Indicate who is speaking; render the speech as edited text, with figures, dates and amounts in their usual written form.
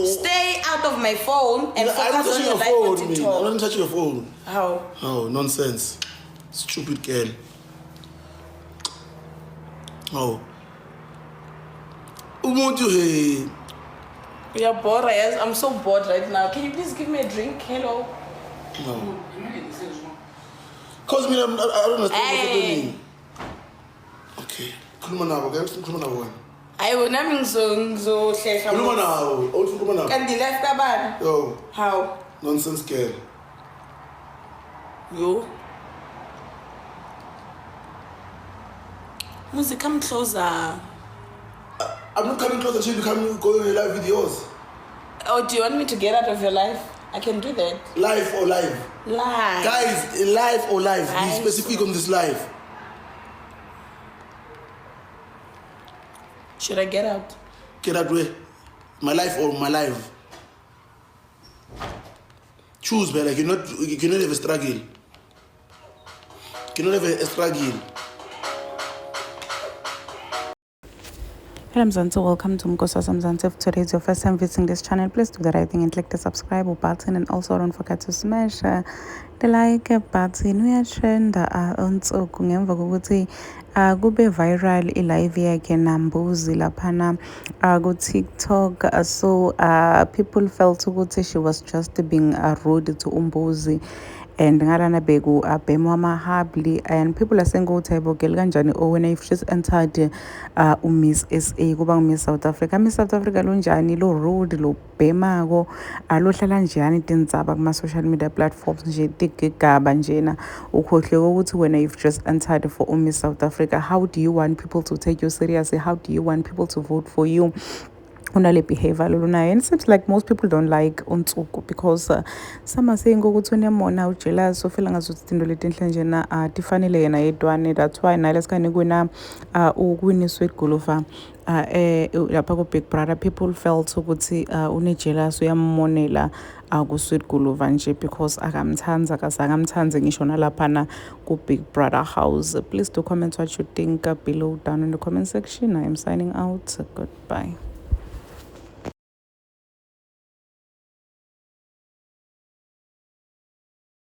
Speaker 1: Stay out of my phone and focus on your life.
Speaker 2: I'm not touching your phone.
Speaker 1: How?
Speaker 2: Oh, nonsense. Stupid girl. Oh. Hey.
Speaker 1: You're bored, yes? I'm so bored right now. Can you please give me a drink? Hello?
Speaker 2: No. Cause I don't understand what's happening. Okay. Khuluma nabo, okay? Khuluma nabo.
Speaker 1: Ayibo nami ngizohlehla.
Speaker 2: Khuluma nabo. Awuthi khuluma nabo.
Speaker 1: Kanti life kabani?
Speaker 2: Yo.
Speaker 1: How?
Speaker 2: Nonsense girl.
Speaker 1: Yo. Muzi, come closer.
Speaker 2: I'm not coming closer to you to come go in live videos.
Speaker 1: Oh, do you want me to get out of your life? I can do that.
Speaker 2: Live or live?
Speaker 1: Live.
Speaker 2: Guys, live or live? Be specific on this live.
Speaker 1: Should I get out?
Speaker 2: Get out where? My life or my life? Choose, man. Like you cannot have a struggle. You cannot have a struggle.
Speaker 3: Hello Mzansi, welcome to Mkosasa Mzansi. If today is your first time visiting this channel, please do the right thing and click the subscribe button, and also don't forget to smash the like button. We are trend on ngemva kokuthi kube viral live yakhe naMbuzi laphana ku TikTok. So people felt ukuthi she was just being rude to uMbuzi, and ngalana beku abhema amahabli, and people are saying ukuthi ayibogela kanjani when if she's entered Miss SA kuba Miss South Africa. Miss South Africa lonjani lo rude lo bhemako alohlala njani tindzaba kuma social media platforms nje tigigaba njena ukhohle ukuthi when you've just entered for Miss South Africa, how do you want people to take you seriously? How do you want people to vote for you? Unale behavior lolunayo, and it seems like most people don't like uNtsuku because some are saying ukuthi unemona ujealous, so feel ngazuthi into letinhle njena tifanele yena yedwane. That's why na lesikani kuna uWinnie Sweetguluva lapha ku Big Brother, people felt ukuthi unejealous uyammonela ku Sweetguluva nje because akamthanda akasangamthanda ngisho nalaphana ku Big Brother house. Please do comment what you think below down in the comment section. I am signing out. Goodbye.